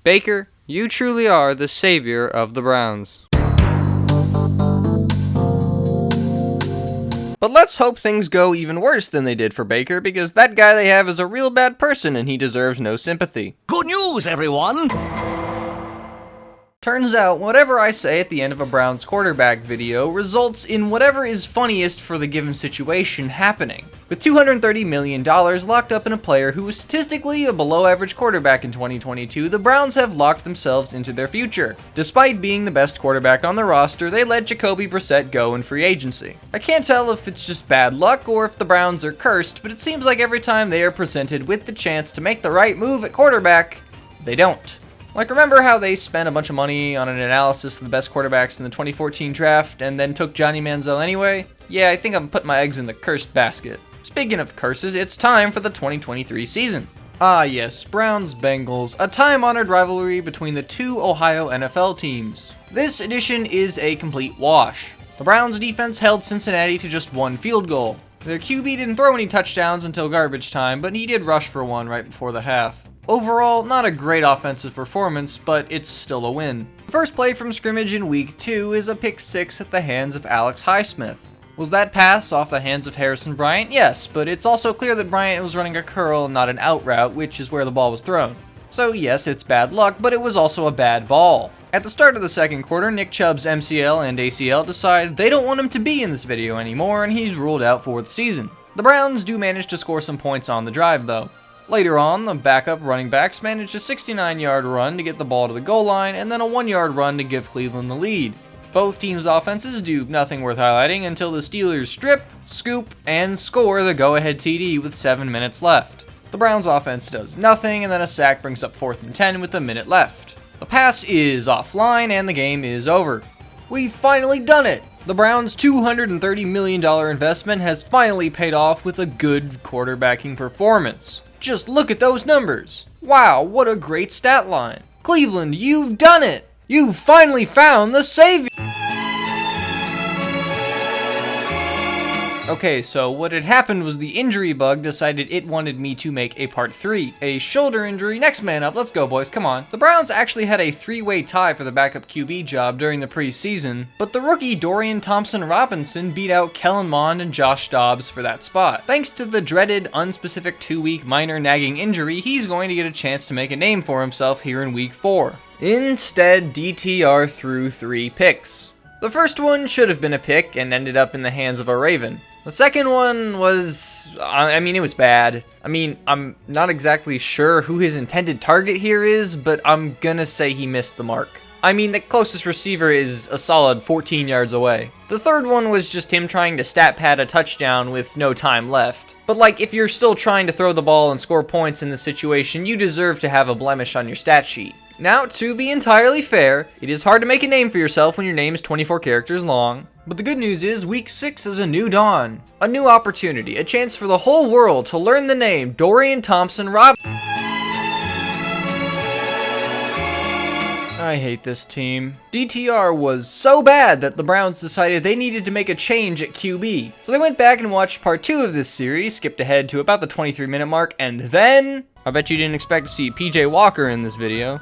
Baker, you truly are the savior of the Browns. But let's hope things go even worse than they did for Baker, because that guy they have is a real bad person and he deserves no sympathy. Good news, everyone! Turns out, whatever I say at the end of a Browns quarterback video results in whatever is funniest for the given situation happening. With $230 million locked up in a player who was statistically a below-average quarterback in 2022, the Browns have locked themselves into their future. Despite being the best quarterback on the roster, they let Jacoby Brissett go in free agency. I can't tell if it's just bad luck or if the Browns are cursed, but it seems like every time they are presented with the chance to make the right move at quarterback, they don't. Like, remember how they spent a bunch of money on an analysis of the best quarterbacks in the 2014 draft and then took Johnny Manziel anyway? Yeah, I think I'm putting my eggs in the cursed basket. Speaking of curses, it's time for the 2023 season. Ah yes, Browns-Bengals, a time-honored rivalry between the two Ohio NFL teams. This edition is a complete wash. The Browns defense held Cincinnati to just one field goal. Their QB didn't throw any touchdowns until garbage time, but he did rush for one right before the half. Overall, not a great offensive performance, but it's still a win. The first play from scrimmage in week 2 is a pick 6 at the hands of Alex Highsmith. Was that pass off the hands of Harrison Bryant? Yes, but it's also clear that Bryant was running a curl, not an out route, which is where the ball was thrown. So yes, it's bad luck, but it was also a bad ball. At the start of the second quarter, Nick Chubb's MCL and ACL decide they don't want him to be in this video anymore, and he's ruled out for the season. The Browns do manage to score some points on the drive, though. Later on, the backup running backs managed a 69-yard run to get the ball to the goal line, and then a 1-yard run to give Cleveland the lead. Both teams' offenses do nothing worth highlighting until the Steelers strip, scoop, and score the go-ahead TD with 7 minutes left. The Browns' offense does nothing, and then a sack brings up 4th and 10 with a minute left. The pass is offline, and the game is over. We've finally done it! The Browns' $230 million investment has finally paid off with a good quarterbacking performance. Just look at those numbers. Wow, what a great stat line. Cleveland, you've done it. You've finally found the savior. Okay, so what had happened was the injury bug decided it wanted me to make a part 3. A shoulder injury, next man up, let's go boys, come on. The Browns actually had a 3-way tie for the backup QB job during the preseason, but the rookie Dorian Thompson-Robinson beat out Kellen Mond and Josh Dobbs for that spot. Thanks to the dreaded, unspecific 2-week minor nagging injury, he's going to get a chance to make a name for himself here in week 4. Instead, DTR threw 3 picks. The first one should have been a pick and ended up in the hands of a Raven. The second one was, it was bad. I'm not exactly sure who his intended target here is, but I'm gonna say he missed the mark. The closest receiver is a solid 14 yards away. The third one was just him trying to stat pad a touchdown with no time left. But if you're still trying to throw the ball and score points in this situation, you deserve to have a blemish on your stat sheet. Now, to be entirely fair, it is hard to make a name for yourself when your name is 24 characters long. But the good news is, week 6 is a new dawn. A new opportunity, a chance for the whole world to learn the name Dorian Thompson-Robinson. I hate this team. DTR was so bad that the Browns decided they needed to make a change at QB. So they went back and watched part 2 of this series, skipped ahead to about the 23-minute mark, and then... I bet you didn't expect to see PJ Walker in this video.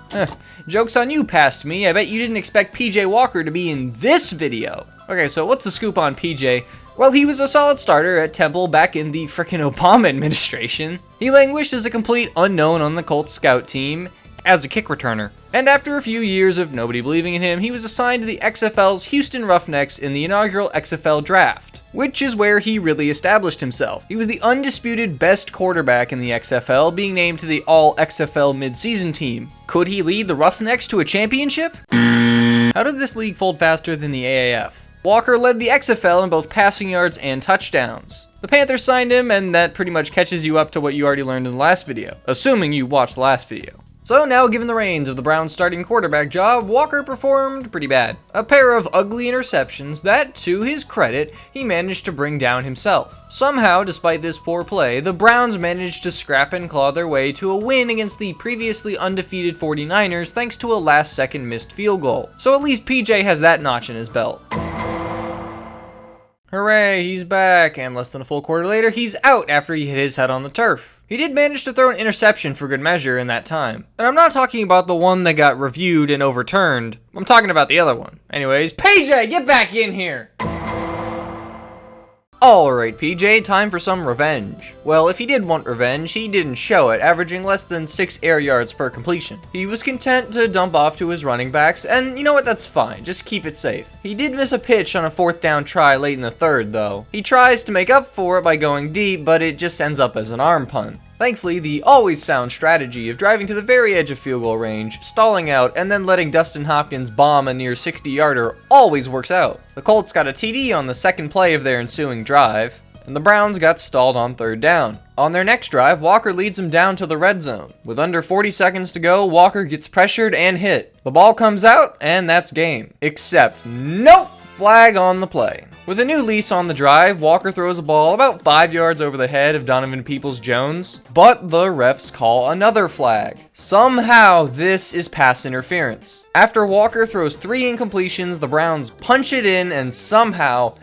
Joke's on you, past me. I bet you didn't expect PJ Walker to be in this video. Okay, so what's the scoop on PJ? Well, he was a solid starter at Temple back in the frickin' Obama administration. He languished as a complete unknown on the Colts scout team as a kick returner. And after a few years of nobody believing in him, he was assigned to the XFL's Houston Roughnecks in the inaugural XFL draft, which is where he really established himself. He was the undisputed best quarterback in the XFL, being named to the All-XFL midseason team. Could he lead the Roughnecks to a championship? How did this league fold faster than the AAF? Walker led the XFL in both passing yards and touchdowns. The Panthers signed him, and that pretty much catches you up to what you already learned in the last video, assuming you watched the last video. So now, given the reins of the Browns' starting quarterback job, Walker performed pretty bad. A pair of ugly interceptions that, to his credit, he managed to bring down himself. Somehow, despite this poor play, the Browns managed to scrap and claw their way to a win against the previously undefeated 49ers thanks to a last-second missed field goal. So at least PJ has that notch in his belt. Hooray, he's back, and less than a full quarter later, he's out after he hit his head on the turf. He did manage to throw an interception for good measure in that time. And I'm not talking about the one that got reviewed and overturned. I'm talking about the other one. Anyways, PJ, get back in here! Alright, PJ, time for some revenge. Well, if he did want revenge, he didn't show it, averaging less than 6 air yards per completion. He was content to dump off to his running backs, and you know what, that's fine, just keep it safe. He did miss a pitch on a 4th down try late in the 3rd, though. He tries to make up for it by going deep, but it just ends up as an arm punt. Thankfully, the always sound strategy of driving to the very edge of field goal range, stalling out, and then letting Dustin Hopkins bomb a near 60-yarder always works out. The Colts got a TD on the second play of their ensuing drive, and the Browns got stalled on 3rd down. On their next drive, Walker leads them down to the red zone. With under 40 seconds to go, Walker gets pressured and hit. The ball comes out, and that's game. Except, nope! Flag on the play. With a new lease on the drive, Walker throws a ball about 5 yards over the head of Donovan Peoples-Jones, but the refs call another flag. Somehow, this is pass interference. After Walker throws 3 incompletions, the Browns punch it in and somehow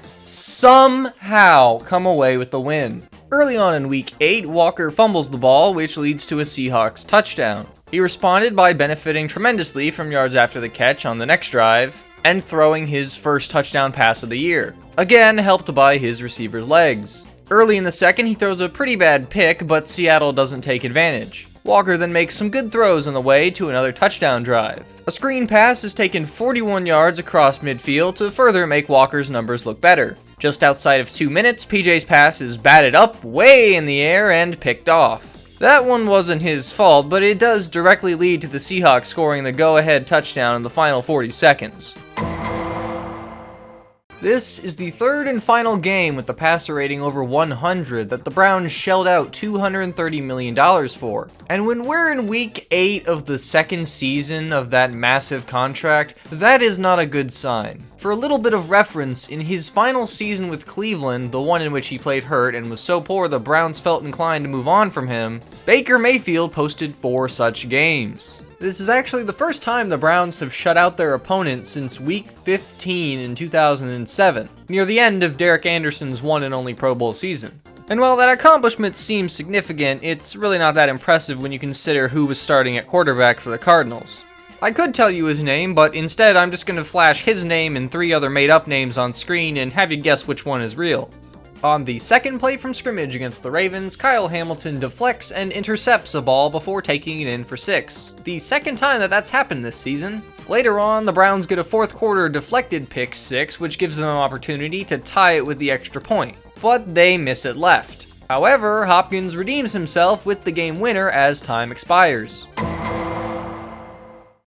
come away with the win. Early on in Week 8, Walker fumbles the ball, which leads to a Seahawks touchdown. He responded by benefiting tremendously from yards after the catch on the next drive, and throwing his first touchdown pass of the year, again helped by his receiver's legs. Early in the second, he throws a pretty bad pick, but Seattle doesn't take advantage. Walker then makes some good throws on the way to another touchdown drive. A screen pass is taken 41 yards across midfield to further make Walker's numbers look better. Just outside of 2 minutes, PJ's pass is batted up way in the air and picked off. That one wasn't his fault, but it does directly lead to the Seahawks scoring the go-ahead touchdown in the final 40 seconds. This is the 3rd and final game with the passer rating over 100 that the Browns shelled out $230 million for. And when we're in week 8 of the 2nd season of that massive contract, that is not a good sign. For a little bit of reference, in his final season with Cleveland, the one in which he played hurt and was so poor the Browns felt inclined to move on from him, Baker Mayfield posted 4 such games. This is actually the first time the Browns have shut out their opponent since Week 15 in 2007, near the end of Derek Anderson's one and only Pro Bowl season. And while that accomplishment seems significant, it's really not that impressive when you consider who was starting at quarterback for the Cardinals. I could tell you his name, but instead I'm just going to flash his name and 3 other made-up names on screen and have you guess which one is real. On the second play from scrimmage against the Ravens, Kyle Hamilton deflects and intercepts a ball before taking it in for 6. The second time that's happened this season. Later on, the Browns get a 4th quarter deflected pick 6, which gives them an opportunity to tie it with the extra point, but they miss it left. However, Hopkins redeems himself with the game winner as time expires.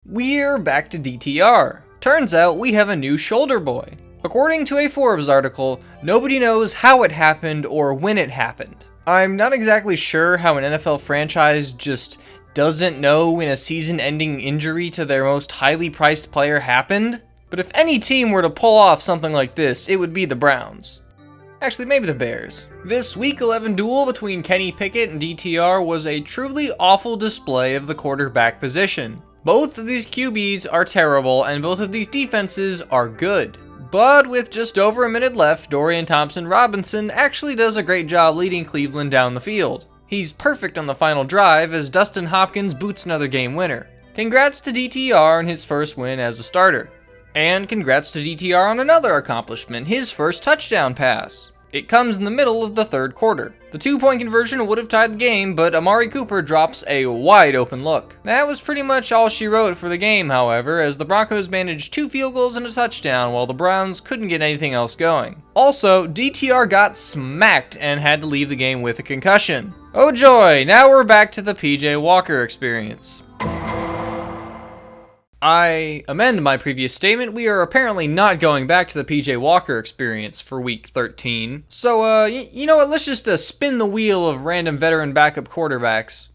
We're back to DTR. Turns out we have a new shoulder boy. According to a Forbes article, nobody knows how it happened or when it happened. I'm not exactly sure how an NFL franchise just doesn't know when a season-ending injury to their most highly priced player happened, but if any team were to pull off something like this, it would be the Browns. Actually, maybe the Bears. This Week 11 duel between Kenny Pickett and DTR was a truly awful display of the quarterback position. Both of these QBs are terrible, and both of these defenses are good. But with just over a minute left, Dorian Thompson-Robinson actually does a great job leading Cleveland down the field. He's perfect on the final drive as Dustin Hopkins boots another game winner. Congrats to DTR on his first win as a starter. And congrats to DTR on another accomplishment, his first touchdown pass. It comes in the middle of the 3rd quarter. The 2-point conversion would have tied the game, but Amari Cooper drops a wide open look. That was pretty much all she wrote for the game, however, as the Broncos managed 2 field goals and a touchdown while the Browns couldn't get anything else going. Also, DTR got smacked and had to leave the game with a concussion. Oh joy, now we're back to the PJ Walker experience. I amend my previous statement. We are apparently not going back to the PJ Walker experience for Week 13. So, you know what? Let's just spin the wheel of random veteran backup quarterbacks.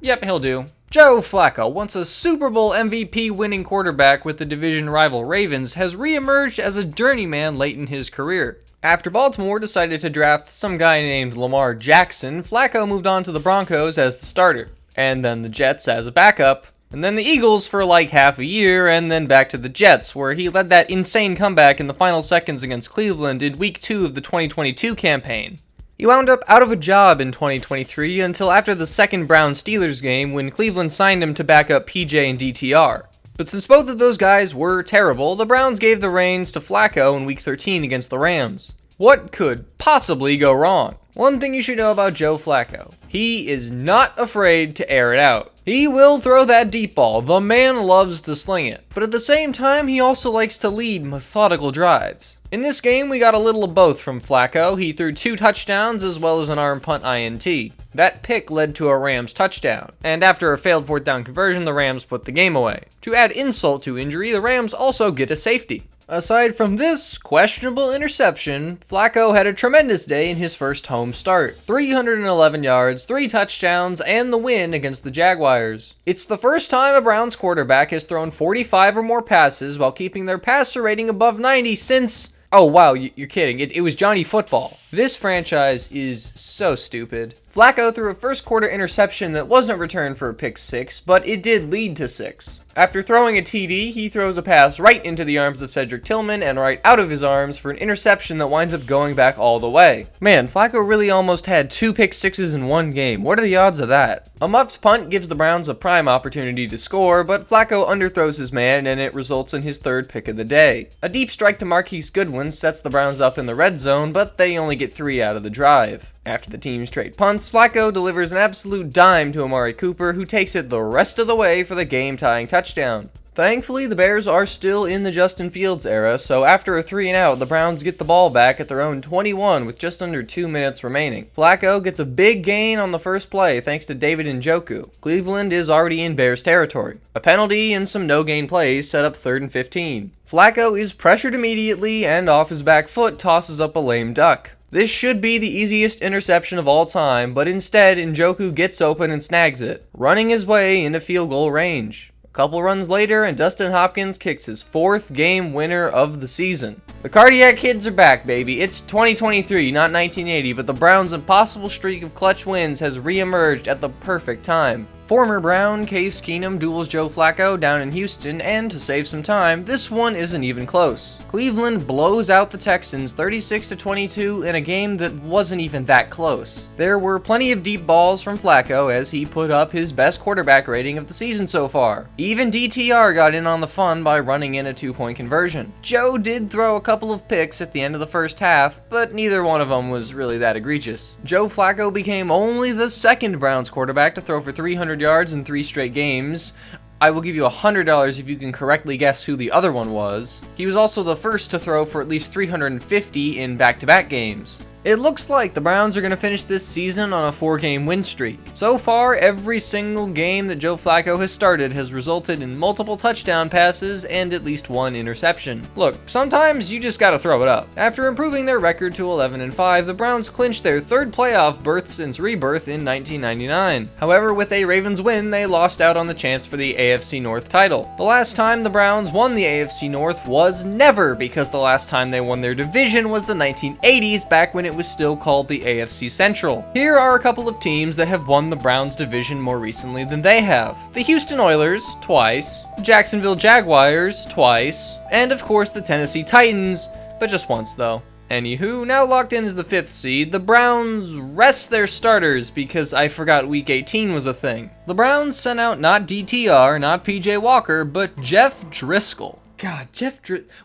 Yep, he'll do. Joe Flacco, once a Super Bowl MVP winning quarterback with the division rival Ravens, has re-emerged as a journeyman late in his career. After Baltimore decided to draft some guy named Lamar Jackson, Flacco moved on to the Broncos as the starter, and then the Jets as a backup, and then the Eagles for like half a year, and then back to the Jets, where he led that insane comeback in the final seconds against Cleveland in Week 2 of the 2022 campaign. He wound up out of a job in 2023 until after the second Browns-Steelers game when Cleveland signed him to back up PJ and DTR. But since both of those guys were terrible, the Browns gave the reins to Flacco in Week 13 against the Rams. What could possibly go wrong? One thing you should know about Joe Flacco: he is not afraid to air it out. He will throw that deep ball. The man loves to sling it. But at the same time, he also likes to lead methodical drives. In this game, we got a little of both from Flacco. He threw 2 touchdowns as well as an arm punt INT. That pick led to a Rams touchdown, and after a failed 4th down conversion, the Rams put the game away. To add insult to injury, the Rams also get a safety. Aside from this questionable interception, Flacco had a tremendous day in his first home start. 311 yards, 3 touchdowns, and the win against the Jaguars. It's the first time a Browns quarterback has thrown 45 or more passes while keeping their passer rating above 90 since... Oh wow, you're kidding. It was Johnny Football. This franchise is so stupid. Flacco threw a first quarter interception that wasn't returned for a pick 6, but it did lead to 6. After throwing a TD, he throws a pass right into the arms of Cedric Tillman and right out of his arms for an interception that winds up going back all the way. Man, Flacco really almost had 2 pick 6s in one game. What are the odds of that? A muffed punt gives the Browns a prime opportunity to score, but Flacco underthrows his man and it results in his 3rd pick of the day. A deep strike to Marquise Goodwin sets the Browns up in the red zone, but they only get 3 out of the drive. After the team's trade punts, Flacco delivers an absolute dime to Amari Cooper, who takes it the rest of the way for the game-tying touchdown. Thankfully, the Bears are still in the Justin Fields era, so after a 3-and-out, the Browns get the ball back at their own 21 with just under 2 minutes remaining. Flacco gets a big gain on the first play thanks to David Njoku. Cleveland is already in Bears territory. A penalty and some no-gain plays set up 3rd and 15. Flacco is pressured immediately and off his back foot tosses up a lame duck. This should be the easiest interception of all time, but instead, Njoku gets open and snags it, running his way into field goal range. A couple runs later, and Dustin Hopkins kicks his 4th game winner of the season. The cardiac kids are back, baby. It's 2023, not 1980, but the Browns' impossible streak of clutch wins has re-emerged at the perfect time. Former Brown Case Keenum duels Joe Flacco down in Houston, and to save some time, this one isn't even close. Cleveland blows out the Texans 36-22 in a game that wasn't even that close. There were plenty of deep balls from Flacco as he put up his best quarterback rating of the season so far. Even DTR got in on the fun by running in a 2-point conversion. Joe did throw a couple of picks at the end of the first half, but neither one of them was really that egregious. Joe Flacco became only the 2nd Browns quarterback to throw for 300 yards in 3 straight games. I will give you $100 if you can correctly guess who the other one was. He was also the first to throw for at least 350 in back-to-back games. It looks like the Browns are going to finish this season on a 4-game win streak. So far, every single game that Joe Flacco has started has resulted in multiple touchdown passes and at least 1 interception. Look, sometimes you just gotta throw it up. After improving their record to 11-5, the Browns clinched their 3rd playoff berth since rebirth in 1999. However, with a Ravens win, they lost out on the chance for the AFC North title. The last time the Browns won the AFC North was never, because the last time they won their division was the 1980s, back when it was still called the AFC Central. Here are a couple of teams that have won the Browns division more recently than they have. The Houston Oilers, twice, Jacksonville Jaguars, twice, and of course the Tennessee Titans, but just once though. Anywho, now locked in as the 5th seed, the Browns rest their starters because I forgot Week 18 was a thing. The Browns sent out not DTR, not PJ Walker, but Jeff Driscoll. God,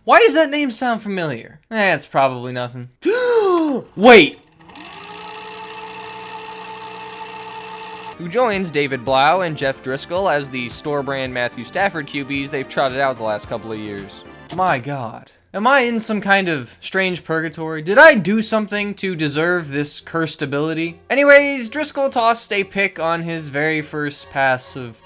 why does that name sound familiar? It's probably nothing. Wait! Who joins David Blau and Jeff Driscoll as the store-brand Matthew Stafford QBs they've trotted out the last couple of years. My God. Am I in some kind of strange purgatory? Did I do something to deserve this cursed ability? Anyways, Driscoll tossed a pick on his very first pass of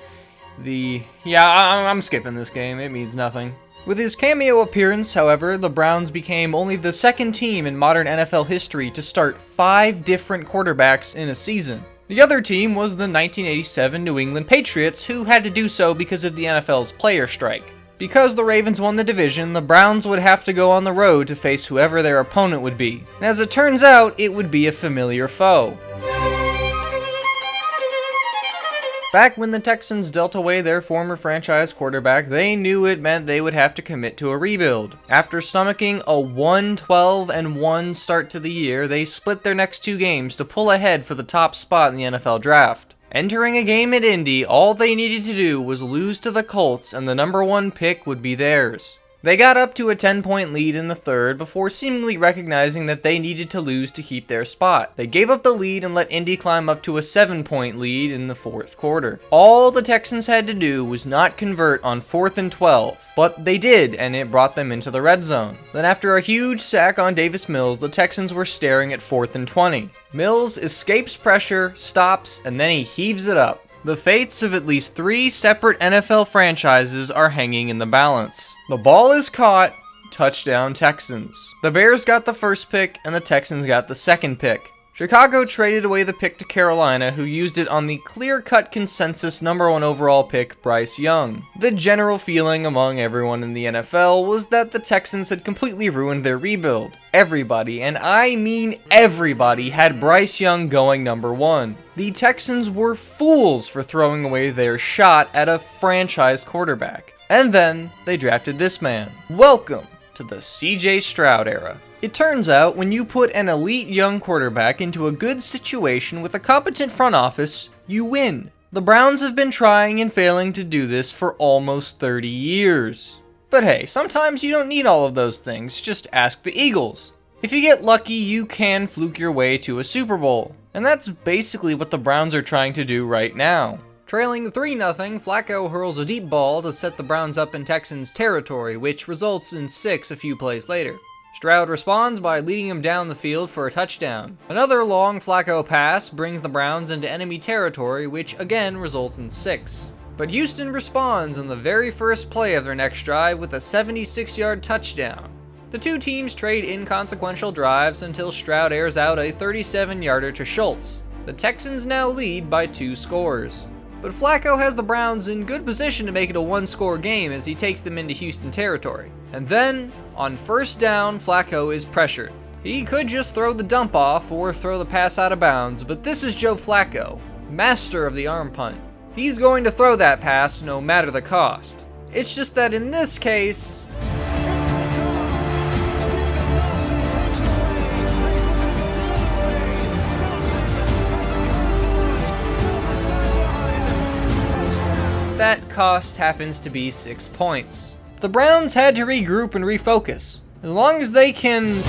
the... Yeah, I'm skipping this game. It means nothing. With his cameo appearance, however, the Browns became only the 2nd team in modern NFL history to start 5 different quarterbacks in a season. The other team was the 1987 New England Patriots, who had to do so because of the NFL's player strike. Because the Ravens won the division, the Browns would have to go on the road to face whoever their opponent would be. And as it turns out, it would be a familiar foe. Back when the Texans dealt away their former franchise quarterback, they knew it meant they would have to commit to a rebuild. After stomaching a 1-12-1 start to the year, they split their next 2 games to pull ahead for the top spot in the NFL draft. Entering a game at Indy, all they needed to do was lose to the Colts and the number 1 pick would be theirs. They got up to a 10-point lead in the third before seemingly recognizing that they needed to lose to keep their spot. They gave up the lead and let Indy climb up to a 7-point lead in the fourth quarter. All the Texans had to do was not convert on 4th and 12, but they did, and it brought them into the red zone. Then after a huge sack on Davis Mills, the Texans were staring at 4th and 20. Mills escapes pressure, stops, and then he heaves it up. The fates of at least 3 separate NFL franchises are hanging in the balance. The ball is caught, touchdown Texans. The Bears got the first pick and the Texans got the second pick. Chicago traded away the pick to Carolina, who used it on the clear-cut consensus number 1 overall pick, Bryce Young. The general feeling among everyone in the NFL was that the Texans had completely ruined their rebuild. Everybody, and I mean everybody, had Bryce Young going number 1. The Texans were fools for throwing away their shot at a franchise quarterback. And then they drafted this man. Welcome to the CJ Stroud era. It turns out, when you put an elite young quarterback into a good situation with a competent front office, you win. The Browns have been trying and failing to do this for almost 30 years. But hey, sometimes you don't need all of those things, just ask the Eagles. If you get lucky, you can fluke your way to a Super Bowl. And that's basically what the Browns are trying to do right now. Trailing 3-0, Flacco hurls a deep ball to set the Browns up in Texans territory, which results in 6 a few plays later. Stroud responds by leading him down the field for a touchdown. Another long Flacco pass brings the Browns into enemy territory, which again results in 6. But Houston responds on the very first play of their next drive with a 76-yard touchdown. The 2 teams trade inconsequential drives until Stroud airs out a 37-yarder to Schultz. The Texans now lead by 2 scores. But Flacco has the Browns in good position to make it a 1-score game as he takes them into Houston territory. And then, on first down, Flacco is pressured. He could just throw the dump off or throw the pass out of bounds, but this is Joe Flacco, master of the arm punt. He's going to throw that pass no matter the cost. It's just that in this case, that cost happens to be 6 points. The Browns had to regroup and refocus. As long as they can...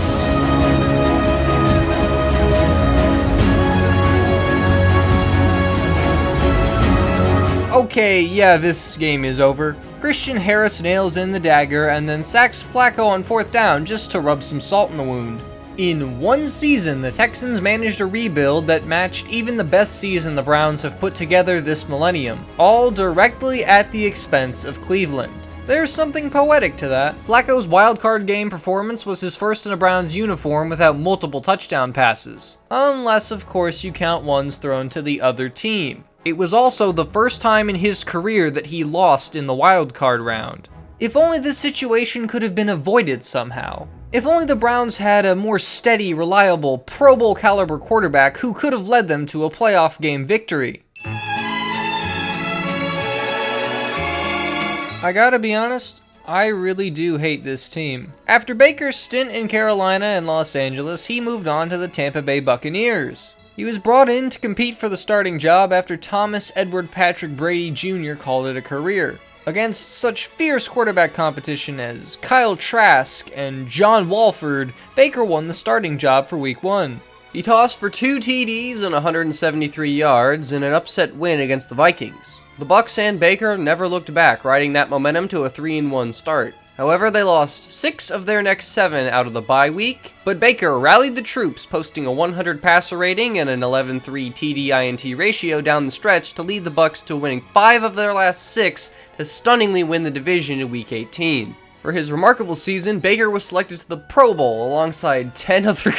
Okay, yeah, this game is over. Christian Harris nails in the dagger and then sacks Flacco on 4th down just to rub some salt in the wound. In 1 season, the Texans managed a rebuild that matched even the best season the Browns have put together this millennium, all directly at the expense of Cleveland. There's something poetic to that. Flacco's wildcard game performance was his first in a Browns uniform without multiple touchdown passes. Unless, of course, you count ones thrown to the other team. It was also the first time in his career that he lost in the wildcard round. If only this situation could have been avoided somehow. If only the Browns had a more steady, reliable, Pro Bowl caliber quarterback who could have led them to a playoff game victory. I gotta be honest, I really do hate this team. After Baker's stint in Carolina and Los Angeles, he moved on to the Tampa Bay Buccaneers. He was brought in to compete for the starting job after Thomas Edward Patrick Brady Jr. called it a career. Against such fierce quarterback competition as Kyle Trask and John Walford, Baker won the starting job for Week 1. He tossed for 2 TDs and 173 yards in an upset win against the Vikings. The Bucs and Baker never looked back, riding that momentum to a 3-1 start. However, they lost 6 of their next 7 out of the bye week, but Baker rallied the troops, posting a 100 passer rating and an 11-3 TD-INT ratio down the stretch to lead the Bucs to winning 5 of their last 6 to stunningly win the division in Week 18. For his remarkable season, Baker was selected to the Pro Bowl alongside 10 other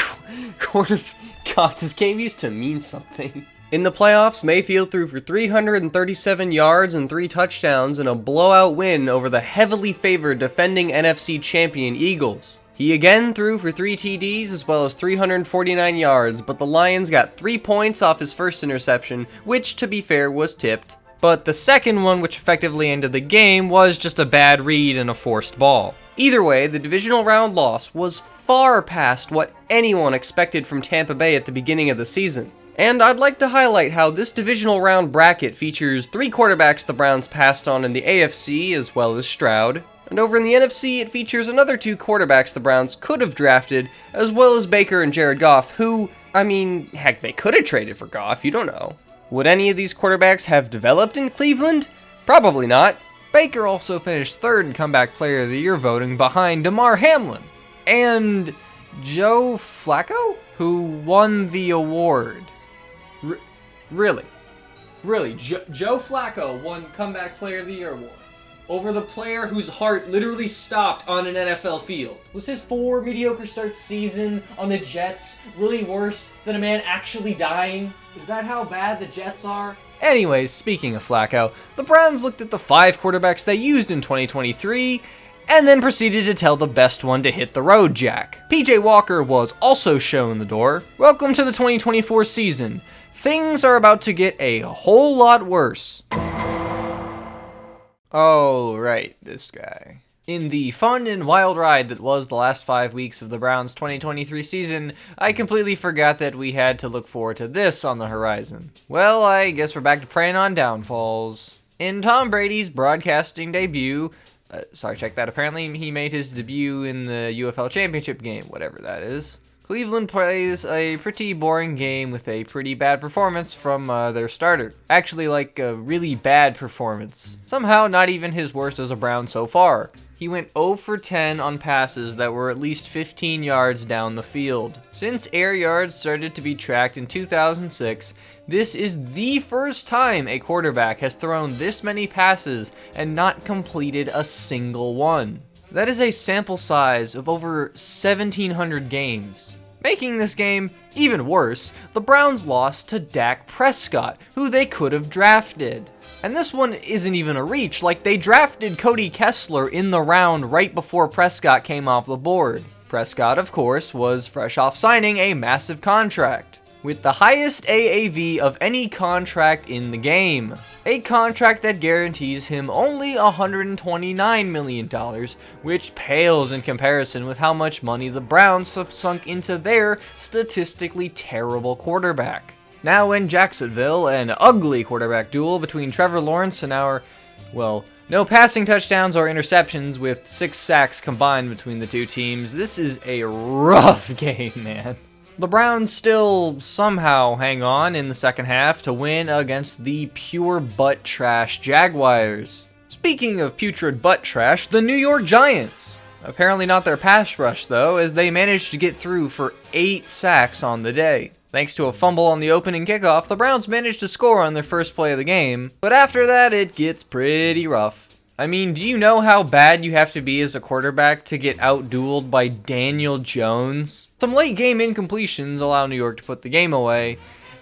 quarterbacks. God, this game used to mean something. In the playoffs, Mayfield threw for 337 yards and 3 touchdowns in a blowout win over the heavily favored defending NFC champion Eagles. He again threw for 3 TDs as well as 349 yards, but the Lions got 3 points off his first interception, which, to be fair, was tipped. But the second one, which effectively ended the game, was just a bad read and a forced ball. Either way, the divisional round loss was far past what anyone expected from Tampa Bay at the beginning of the season. And I'd like to highlight how this divisional round bracket features 3 quarterbacks the Browns passed on in the AFC as well as Stroud. And over in the NFC, it features another 2 quarterbacks the Browns could have drafted, as well as Baker and Jared Goff, who, I mean, heck, they could have traded for Goff, you don't know. Would any of these quarterbacks have developed in Cleveland? Probably not. Baker also finished 3rd in Comeback Player of the Year voting behind Damar Hamlin and Joe Flacco, who won the award. Really, Joe Flacco won Comeback Player of the Year award over the player whose heart literally stopped on an NFL field. Was his 4 mediocre start season on the Jets really worse than a man actually dying? Is that how bad the Jets are? Anyways, speaking of Flacco, the Browns looked at the 5 quarterbacks they used in 2023 and then proceeded to tell the best one to hit the road jack. PJ Walker was also shown the door. Welcome to the 2024 season. Things are about to get a whole lot worse. Oh, right, this guy. In the fun and wild ride that was the last 5 weeks of the Browns' 2023 season, I completely forgot that we had to look forward to this on the horizon. Well, I guess we're back to preying on downfalls. In Tom Brady's broadcasting debut, apparently he made his debut in the UFL Championship game, whatever that is. Cleveland plays a pretty boring game with a pretty bad performance from their starter. Actually, like a really bad performance. Somehow not even his worst as a Brown so far. He went 0 for 10 on passes that were at least 15 yards down the field. Since air yards started to be tracked in 2006, this is the first time a quarterback has thrown this many passes and not completed a single one. That is a sample size of over 1,700 games. Making this game even worse, the Browns lost to Dak Prescott, who they could have drafted. And this one isn't even a reach, like they drafted Cody Kessler in the round right before Prescott came off the board. Prescott, of course, was fresh off signing a massive contract, with the highest AAV of any contract in the game. A contract that guarantees him only $129 million, which pales in comparison with how much money the Browns have sunk into their statistically terrible quarterback. Now in Jacksonville, an ugly quarterback duel between Trevor Lawrence and no passing touchdowns or interceptions with 6 sacks combined between the two teams. This is a rough game, man. The Browns still somehow hang on in the second half to win against the pure butt trash Jaguars. Speaking of putrid butt trash, the New York Giants. Apparently not their pass rush though, as they managed to get through for 8 sacks on the day. Thanks to a fumble on the opening kickoff, the Browns managed to score on their first play of the game, but after that it gets pretty rough. I mean, do you know how bad you have to be as a quarterback to get out-dueled by Daniel Jones? Some late game incompletions allow New York to put the game away,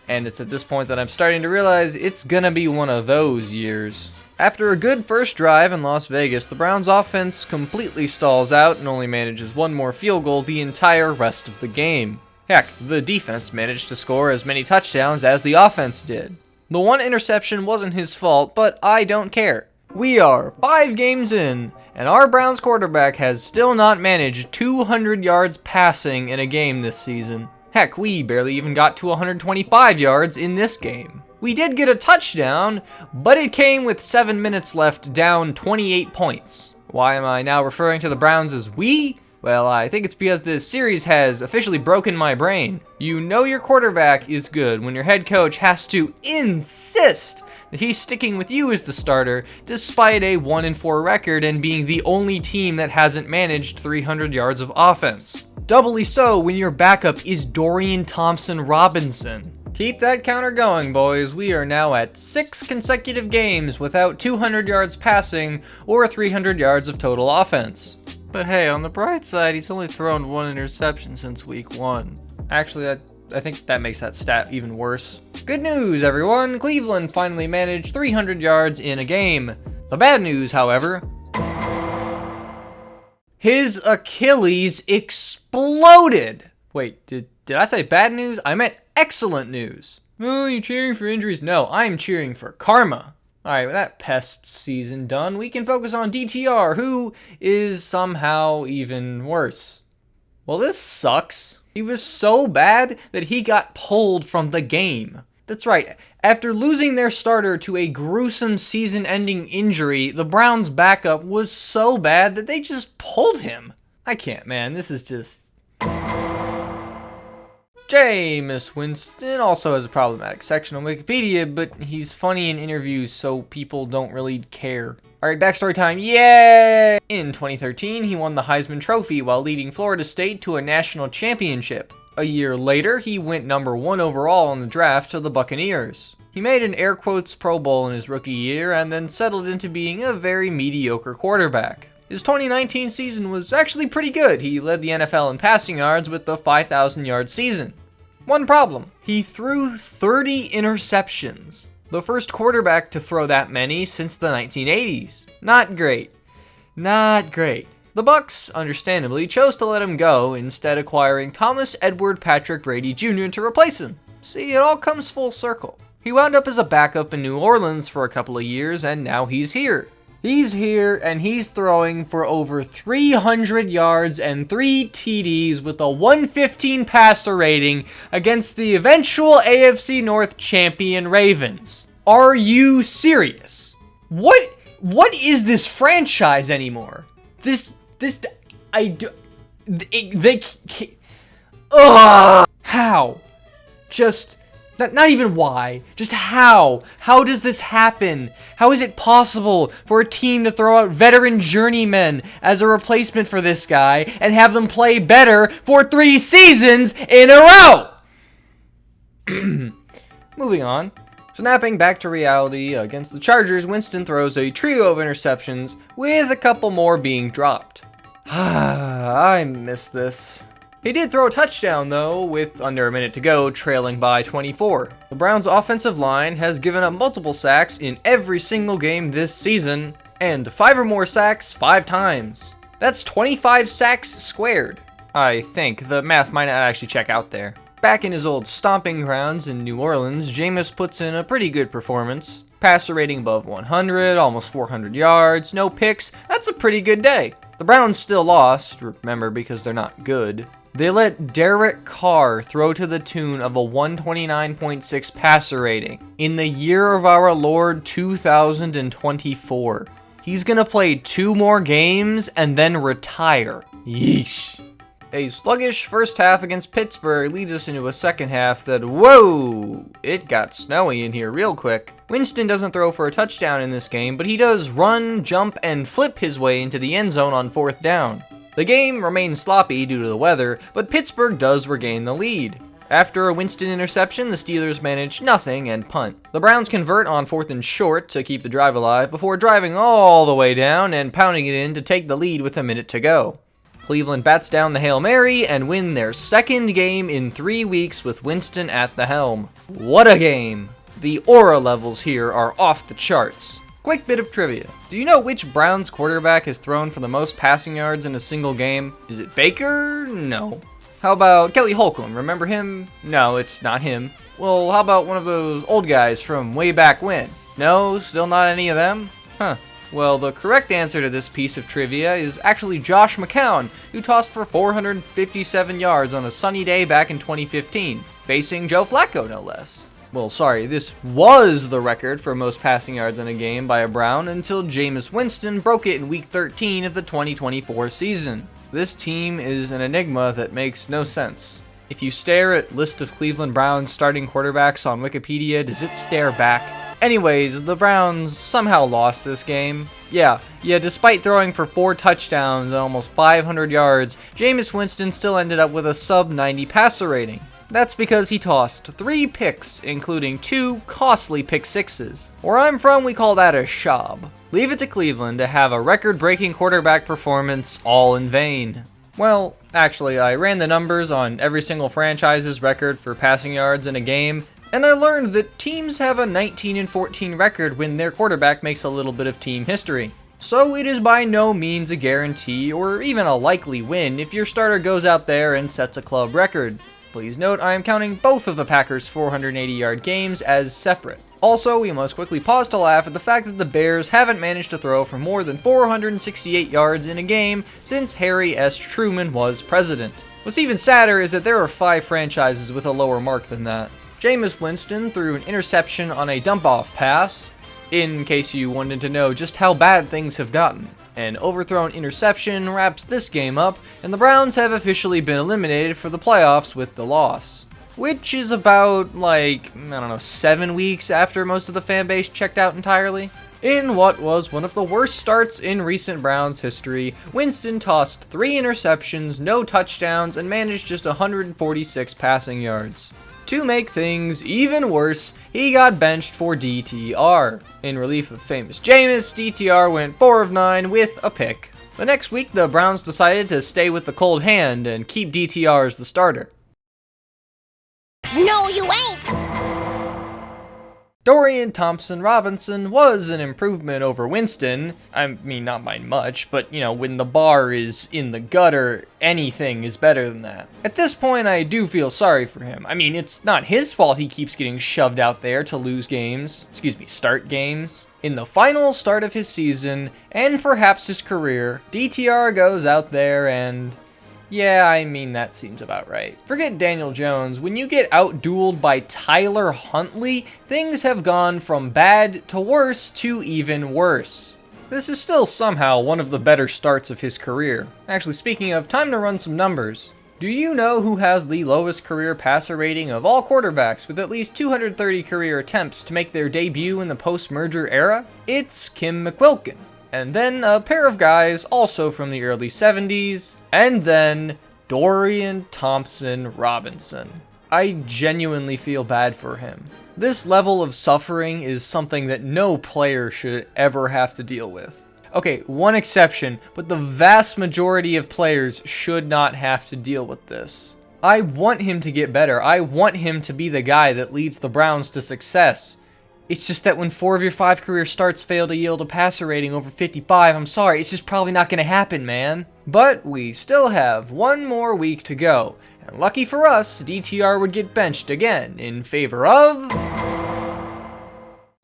and it's at this point that I'm starting to realize it's gonna be one of those years. After a good first drive in Las Vegas, the Browns offense completely stalls out and only manages 1 more field goal the entire rest of the game. Heck, the defense managed to score as many touchdowns as the offense did. The 1 interception wasn't his fault, but I don't care. We are 5 games in, and our Browns quarterback has still not managed 200 yards passing in a game this season. Heck, we barely even got to 125 yards in this game. We did get a touchdown, but it came with 7 minutes left, down 28 points. Why am I now referring to the Browns as we? Well, I think it's because this series has officially broken my brain. You know your quarterback is good when your head coach has to insist that he's sticking with you as the starter, despite a 1-4 record and being the only team that hasn't managed 300 yards of offense. Doubly so when your backup is Dorian Thompson-Robinson. Keep that counter going, boys. We are now at 6 consecutive games without 200 yards passing or 300 yards of total offense. But hey, on the bright side, he's only thrown 1 interception since week 1. Actually, I think that makes that stat even worse. Good news, everyone! Cleveland finally managed 300 yards in a game. The bad news, however, his Achilles exploded! Wait, did I say bad news? I meant excellent news. Oh, you're cheering for injuries? No, I'm cheering for karma. Alright, with that pest season done, we can focus on DTR, who is somehow even worse. Well, this sucks. He was so bad that he got pulled from the game. That's right, after losing their starter to a gruesome season-ending injury, the Browns' backup was so bad that they just pulled him. I can't, man, this is just... Jameis Winston also has a problematic section on Wikipedia, but he's funny in interviews, so people don't really care. Alright, backstory time, yay! In 2013, he won the Heisman Trophy while leading Florida State to a national championship. A year later, he went number 1 overall in the draft to the Buccaneers. He made an air quotes Pro Bowl in his rookie year and then settled into being a very mediocre quarterback. His 2019 season was actually pretty good. He led the NFL in passing yards with the 5,000-yard season. One problem, he threw 30 interceptions. The first quarterback to throw that many since the 1980s. Not great. Not great. The Bucs, understandably, chose to let him go, instead acquiring Thomas Edward Patrick Brady Jr. to replace him. See, it all comes full circle. He wound up as a backup in New Orleans for a couple of years, and now he's here. He's here, and he's throwing for over 300 yards and 3 TDs with a 115 passer rating against the eventual AFC North champion Ravens. Are you serious? What is this franchise anymore? How? Just... Not even why, just how? How does this happen? How is it possible for a team to throw out veteran journeymen as a replacement for this guy and have them play better for 3 seasons in a row? Moving on. Snapping back to reality, against the Chargers, Winston throws a trio of interceptions, with a couple more being dropped. I miss this. He did throw a touchdown, though, with under a minute to go, trailing by 24. The Browns' offensive line has given up multiple sacks in every single game this season, and 5 or more sacks 5 times. That's 25 sacks squared. I think the math might not actually check out there. Back in his old stomping grounds in New Orleans, Jameis puts in a pretty good performance. Passer rating above 100, almost 400 yards, no picks. That's a pretty good day. The Browns still lost, remember, because they're not good. They let Derek Carr throw to the tune of a 129.6 passer rating in the year of our Lord 2024. He's gonna play 2 more games and then retire. Yeesh. A sluggish first half against Pittsburgh leads us into a second half that, whoa, it got snowy in here real quick. Winston doesn't throw for a touchdown in this game, but he does run, jump, and flip his way into the end zone on 4th down. The game remains sloppy due to the weather, but Pittsburgh does regain the lead. After a Winston interception, the Steelers manage nothing and punt. The Browns convert on 4th and short to keep the drive alive before driving all the way down and pounding it in to take the lead with a minute to go. Cleveland bats down the Hail Mary and win their 2nd game in 3 weeks with Winston at the helm. What a game! The aura levels here are off the charts. Quick bit of trivia. Do you know which Browns quarterback has thrown for the most passing yards in a single game? Is it Baker? No. How about Kelly Holcomb? Remember him? No, it's not him. Well, how about one of those old guys from way back when? No, still not any of them? Huh. Well, the correct answer to this piece of trivia is actually Josh McCown, who tossed for 457 yards on a sunny day back in 2015, facing Joe Flacco, no less. Well, sorry, this was the record for most passing yards in a game by a Brown until Jameis Winston broke it in Week 13 of the 2024 season. This team is an enigma that makes no sense. If you stare at list of Cleveland Browns starting quarterbacks on Wikipedia, does it stare back? Anyways, the Browns somehow lost this game. Yeah, despite throwing for 4 touchdowns and almost 500 yards, Jameis Winston still ended up with a sub-90 passer rating. That's because he tossed 3 picks, including 2 costly pick sixes. Where I'm from, we call that a shob. Leave it to Cleveland to have a record-breaking quarterback performance all in vain. Well, Actually, I ran the numbers on every single franchise's record for passing yards in a game, and I learned that teams have a 19-14 record when their quarterback makes a little bit of team history. So it is by no means a guarantee or even a likely win if your starter goes out there and sets a club record. Please note, I am counting both of the Packers' 480-yard games as separate. Also, we must quickly pause to laugh at the fact that the Bears haven't managed to throw for more than 468 yards in a game since Harry S. Truman was president. What's even sadder is that there are 5 franchises with a lower mark than that. Jameis Winston threw an interception on a dump-off pass, in case you wanted to know just how bad things have gotten. An overthrown interception wraps this game up, and the Browns have officially been eliminated for the playoffs with the loss. Which is about, 7 weeks after most of the fan base checked out entirely. In what was one of the worst starts in recent Browns history, Winston tossed 3 interceptions, no touchdowns, and managed just 146 passing yards. To make things even worse, he got benched for DTR. In relief of famous Jameis, DTR went 4 of 9 with a pick. The next week, the Browns decided to stay with the cold hand and keep DTR as the starter. No, you ain't! Dorian Thompson-Robinson was an improvement over Winston. I mean, not by much, but, when the bar is in the gutter, anything is better than that. At this point, I do feel sorry for him. I mean, it's not his fault he keeps getting shoved out there to lose games. Start games. In the final start of his season, and perhaps his career, DTR goes out there and... yeah, I mean, that seems about right. Forget Daniel Jones, when you get out-dueled by Tyler Huntley, things have gone from bad to worse to even worse. This is still somehow one of the better starts of his career. Actually, speaking of, time to run some numbers. Do you know who has the lowest career passer rating of all quarterbacks with at least 230 career attempts to make their debut in the post-merger era? It's Kim McQuilkin. And then a pair of guys also from the early 70s, and then Dorian Thompson-Robinson. I genuinely feel bad for him. This level of suffering is something that no player should ever have to deal with. Okay, one exception, but the vast majority of players should not have to deal with this. I want him to get better. I want him to be the guy that leads the Browns to success. It's just that when 4 of your 5 career starts fail to yield a passer rating over 55, I'm sorry, it's just probably not going to happen, man. But we still have 1 more week to go, and lucky for us, DTR would get benched again in favor of...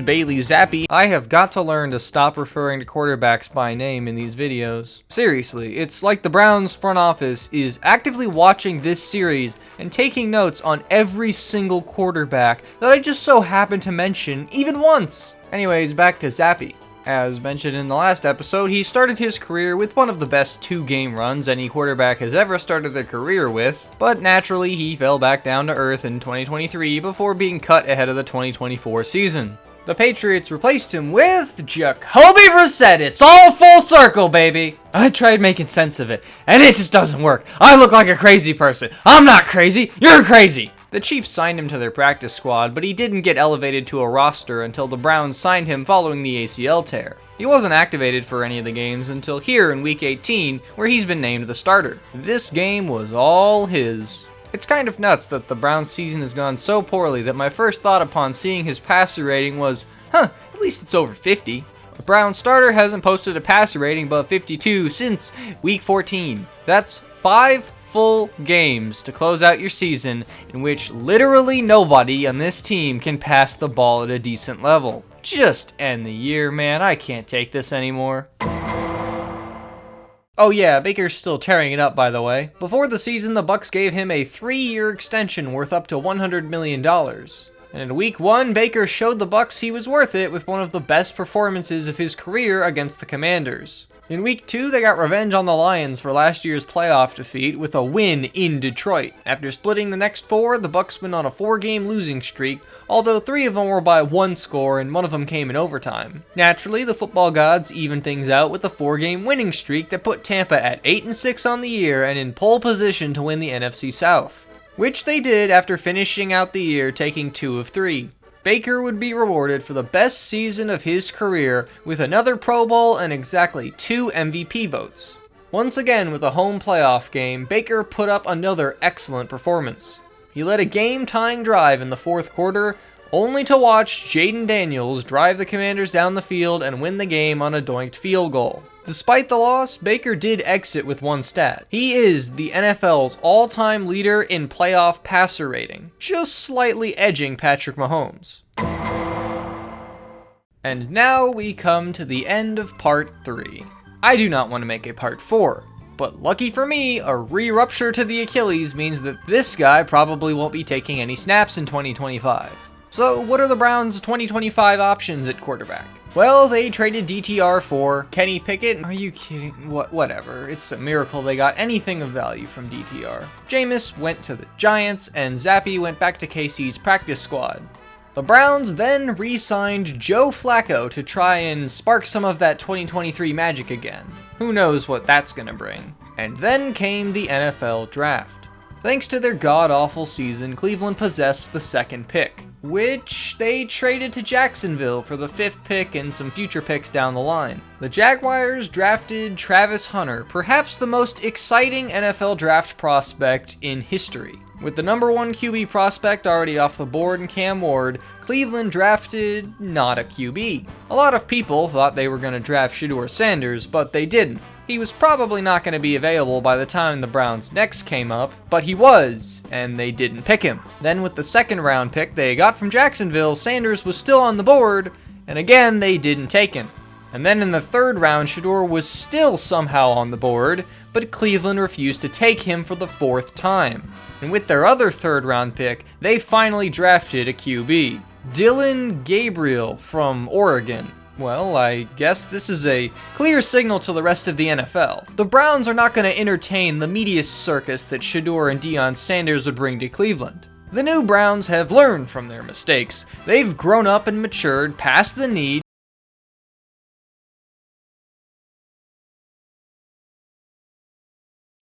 Bailey Zappi. I have got to learn to stop referring to quarterbacks by name in these videos. Seriously, it's like the Browns front office is actively watching this series and taking notes on every single quarterback that I just so happen to mention even once. Anyways, back to Zappi. As mentioned in the last episode, he started his career with one of the best 2-game runs any quarterback has ever started their career with, but naturally he fell back down to earth in 2023 before being cut ahead of the 2024 season. The Patriots replaced him with Jacoby Brissett. It's all full circle, baby. I tried making sense of it, and it just doesn't work. I look like a crazy person. I'm not crazy. You're crazy. The Chiefs signed him to their practice squad, but he didn't get elevated to a roster until the Browns signed him following the ACL tear. He wasn't activated for any of the games until here in Week 18, where he's been named the starter. This game was all his. It's kind of nuts that the Browns season has gone so poorly that my first thought upon seeing his passer rating was, at least it's over 50. A Browns starter hasn't posted a passer rating above 52 since Week 14. That's 5 full games to close out your season in which literally nobody on this team can pass the ball at a decent level. Just end the year, man. I can't take this anymore. Oh yeah, Baker's still tearing it up, by the way. Before the season, the Bucs gave him a 3-year extension worth up to $100 million. And in Week 1, Baker showed the Bucs he was worth it with one of the best performances of his career against the Commanders. In Week 2, they got revenge on the Lions for last year's playoff defeat with a win in Detroit. After splitting the next 4, the Bucs went on a 4-game losing streak, although 3 of them were by 1 score and 1 of them came in overtime. Naturally, the football gods evened things out with a 4-game winning streak that put Tampa at 8-6 on the year and in pole position to win the NFC South, which they did after finishing out the year taking 2 of 3. Baker would be rewarded for the best season of his career with another Pro Bowl and exactly 2 MVP votes. Once again, with a home playoff game, Baker put up another excellent performance. He led a game-tying drive in the fourth quarter, only to watch Jaden Daniels drive the Commanders down the field and win the game on a doinked field goal. Despite the loss, Baker did exit with one stat. He is the NFL's all-time leader in playoff passer rating, just slightly edging Patrick Mahomes. And now we come to the end of part 3. I do not want to make a part 4, but lucky for me, a re-rupture to the Achilles means that this guy probably won't be taking any snaps in 2025. So what are the Browns' 2025 options at quarterback? Well, they traded DTR for Kenny Pickett. Are you kidding? Whatever. It's a miracle they got anything of value from DTR. Jameis went to the Giants, and Zappy went back to KC's practice squad. The Browns then re-signed Joe Flacco to try and spark some of that 2023 magic again. Who knows what that's gonna bring. And then came the NFL draft. Thanks to their god-awful season, Cleveland possessed the second pick, which they traded to Jacksonville for the 5th pick and some future picks down the line. The Jaguars drafted Travis Hunter, perhaps the most exciting NFL draft prospect in history. With the number 1 QB prospect already off the board in Cam Ward, Cleveland drafted not a QB. A lot of people thought they were going to draft Shedeur Sanders, but they didn't. He was probably not going to be available by the time the Browns' next came up, but he was, and they didn't pick him. Then with the 2nd round pick they got from Jacksonville, Sanders was still on the board, and again they didn't take him. And then in the 3rd round, Shedeur was still somehow on the board, but Cleveland refused to take him for the 4th time. And with their other 3rd round pick, they finally drafted a QB, Dillon Gabriel from Oregon. Well, I guess this is a clear signal to the rest of the NFL. The Browns are not going to entertain the media circus that Shedeur and Deion Sanders would bring to Cleveland. The new Browns have learned from their mistakes. They've grown up and matured past the need.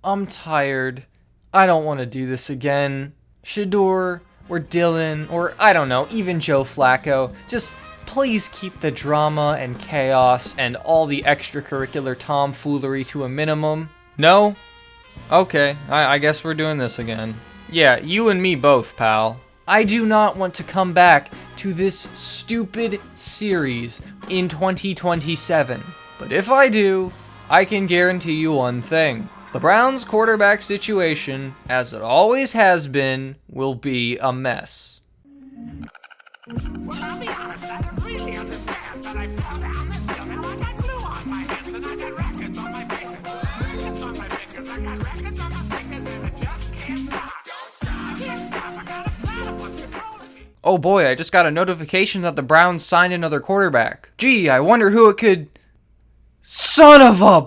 I'm tired. I don't want to do this again. Shedeur, or Dillon, or I don't know, even Joe Flacco. Just please keep the drama and chaos and all the extracurricular tomfoolery to a minimum. No? Okay, I guess we're doing this again. Yeah, you and me both, pal. I do not want to come back to this stupid series in 2027. But if I do, I can guarantee you one thing. The Browns' quarterback situation, as it always has been, will be a mess. Well, I'll be honest, I don't really understand, but I fell down this hill and I got glue on my hands and I got rackets on my fingers. Rackets on my fingers, I got rackets on my fingers and I just can't stop. Don't stop. I can't stop, I got a platypus controlling me. Oh boy, I just got a notification that the Browns signed another quarterback. Gee, I wonder who it could... Son of a